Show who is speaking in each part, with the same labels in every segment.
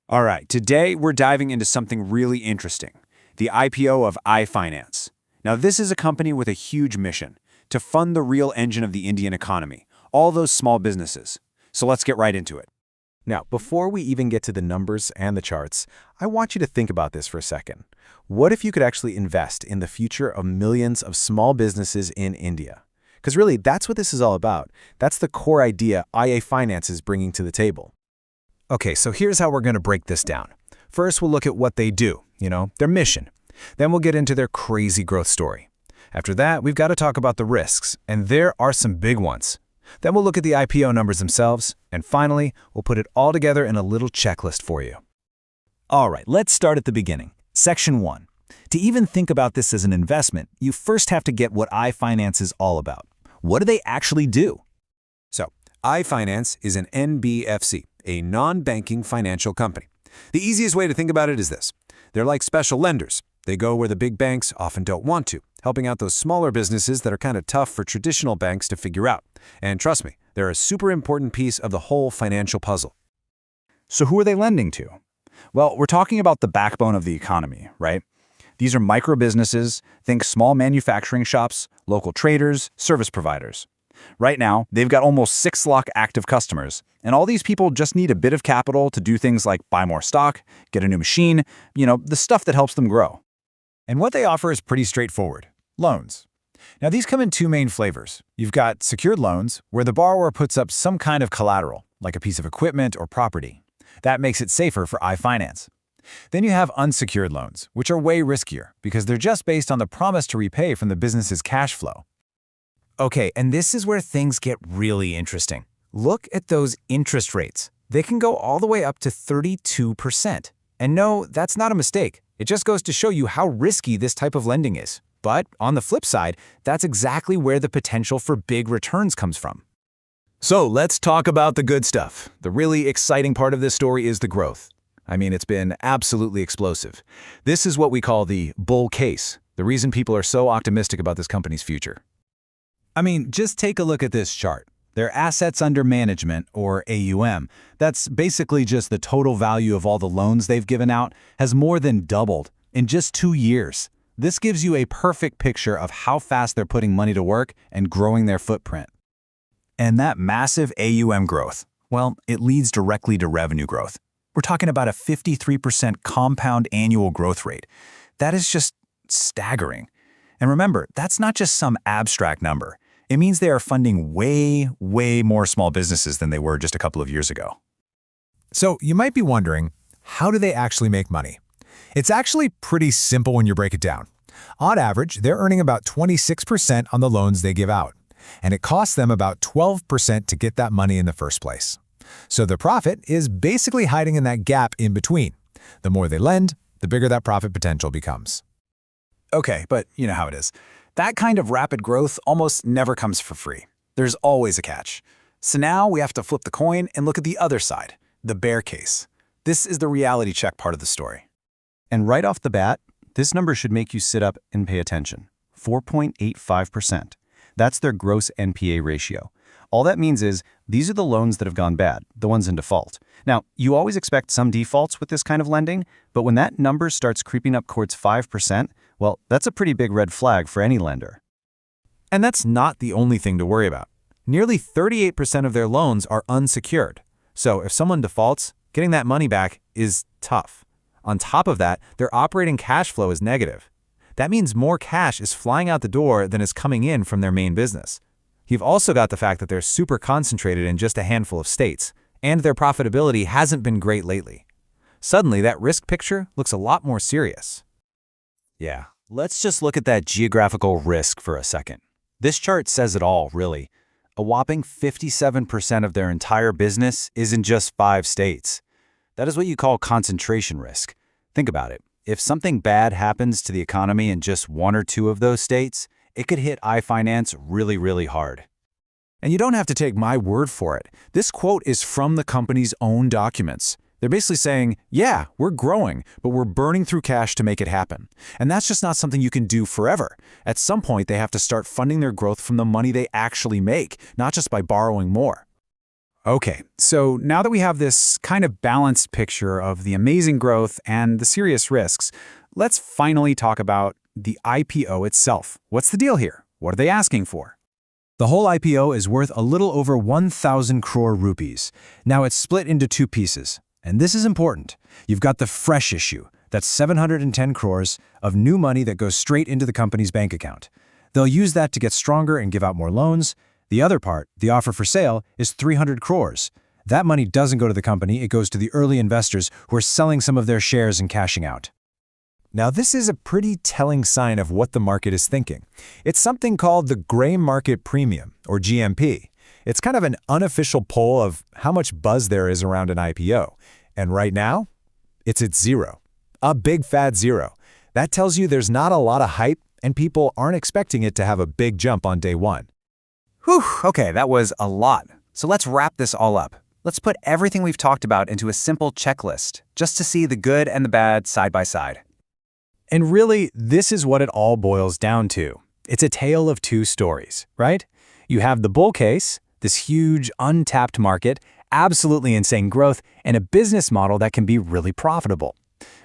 Speaker 1: All right, today we're diving into something really interesting, the IPO of iFinance. Now, this is a company with a huge mission, to fund the real engine of the Indian economy, all those small businesses. So let's get right into it.
Speaker 2: Now, before we even get to the numbers and the charts, I want you to think about this for a second. What if you could actually invest in the future of millions of small businesses in India? Because really, that's what this is all about. That's the core idea IA Finance is bringing to the table. Okay, so here's how we're going to break this down. First, we'll look at what they do, their mission. Then we'll get into their crazy growth story. After that, we've got to talk about the risks, and there are some big ones. Then we'll look at the IPO numbers themselves, and finally, we'll put it all together in a little checklist for you.
Speaker 3: All right, let's start at the beginning. Section 1. To even think about this as an investment, you first have to get what iFinance is all about. What do they actually do?
Speaker 1: So, iFinance is an NBFC, a non-banking financial company. The easiest way to think about it is this. They're like special lenders. They go where the big banks often don't want to, helping out those smaller businesses that are kind of tough for traditional banks to figure out. And trust me, they're a super important piece of the whole financial puzzle.
Speaker 3: So who are they lending to? Well, we're talking about the backbone of the economy, right? These are micro businesses, think small manufacturing shops, local traders, service providers. Right now, they've got almost 6 lakh active customers, and all these people just need a bit of capital to do things like buy more stock, get a new machine, the stuff that helps them grow.
Speaker 4: And what they offer is pretty straightforward. Loans. Now, these come in 2 main flavors. You've got secured loans, where the borrower puts up some kind of collateral, like a piece of equipment or property. That makes it safer for iFinance. Then you have unsecured loans, which are way riskier because they're just based on the promise to repay from the business's cash flow. Okay, and this is where things get really interesting. Look at those interest rates. They can go all the way up to 32%. And no, that's not a mistake. It just goes to show you how risky this type of lending is. But on the flip side, that's exactly where the potential for big returns comes from.
Speaker 2: So let's talk about the good stuff. The really exciting part of this story is the growth. I mean, it's been absolutely explosive. This is what we call the bull case, the reason people are so optimistic about this company's future.
Speaker 3: I mean, just take a look at this chart. Their assets under management, or AUM, that's basically just the total value of all the loans they've given out, has more than doubled in just 2 years. This gives you a perfect picture of how fast they're putting money to work and growing their footprint. And that massive AUM growth, well, it leads directly to revenue growth. We're talking about a 53% compound annual growth rate. That is just staggering. And remember, that's not just some abstract number. It means they are funding way, way more small businesses than they were just a couple of years ago.
Speaker 4: So you might be wondering, how do they actually make money? It's actually pretty simple when you break it down. On average, they're earning about 26% on the loans they give out, and it costs them about 12% to get that money in the first place. So the profit is basically hiding in that gap in between. The more they lend, the bigger that profit potential becomes.
Speaker 3: Okay, but you know how it is. That kind of rapid growth almost never comes for free. There's always a catch. So now we have to flip the coin and look at the other side, the bear case. This is the reality check part of the story. And right off the bat, this number should make you sit up and pay attention. 4.85%. That's their gross NPA ratio. All that means is these are the loans that have gone bad, the ones in default. Now, you always expect some defaults with this kind of lending, but when that number starts creeping up towards 5%, well, that's a pretty big red flag for any lender.
Speaker 2: And that's not the only thing to worry about. Nearly 38% of their loans are unsecured. So if someone defaults, getting that money back is tough. On top of that, their operating cash flow is negative. That means more cash is flying out the door than is coming in from their main business. You've also got the fact that they're super concentrated in just a handful of states, and their profitability hasn't been great lately. Suddenly, that risk picture looks a lot more serious.
Speaker 3: Yeah, let's just look at that geographical risk for a second. This chart says it all, really. A whopping 57% of their entire business is in just 5 states. That is what you call concentration risk. Think about it. If something bad happens to the economy in just 1 or 2 of those states, it could hit iFinance really, really hard.
Speaker 2: And you don't have to take my word for it. This quote is from the company's own documents. They're basically saying, yeah, we're growing, but we're burning through cash to make it happen. And that's just not something you can do forever. At some point, they have to start funding their growth from the money they actually make, not just by borrowing more.
Speaker 3: Okay, so now that we have this kind of balanced picture of the amazing growth and the serious risks, let's finally talk about the IPO itself. What's the deal here? What are they asking for?
Speaker 4: The whole IPO is worth a little over 1,000 crore rupees. Now it's split into two pieces, and this is important. You've got the fresh issue, that's 710 crores of new money that goes straight into the company's bank account. They'll use that to get stronger and give out more loans. The other part, the offer for sale, is 300 crores. That money doesn't go to the company, it goes to the early investors who are selling some of their shares and cashing out. Now, this is a pretty telling sign of what the market is thinking. It's something called the gray market premium, or GMP. It's kind of an unofficial poll of how much buzz there is around an IPO. And right now, it's at 0. A big fat 0. That tells you there's not a lot of hype and people aren't expecting it to have a big jump on day one.
Speaker 2: Whew, okay, that was a lot. So let's wrap this all up. Let's put everything we've talked about into a simple checklist, just to see the good and the bad side by side.
Speaker 3: And really, this is what it all boils down to. It's a tale of two stories, right? You have the bull case, this huge, untapped market, absolutely insane growth, and a business model that can be really profitable.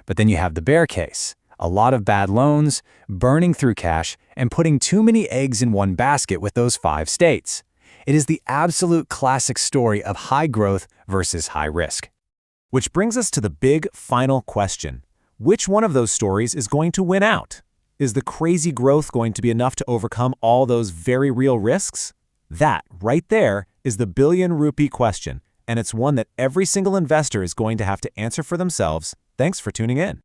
Speaker 3: But then you have the bear case, a lot of bad loans, burning through cash, and putting too many eggs in one basket with those 5 states. It is the absolute classic story of high growth versus high risk.
Speaker 4: Which brings us to the big final question. Which one of those stories is going to win out? Is the crazy growth going to be enough to overcome all those very real risks? That, right there, is the billion-rupee question, and it's one that every single investor is going to have to answer for themselves. Thanks for tuning in.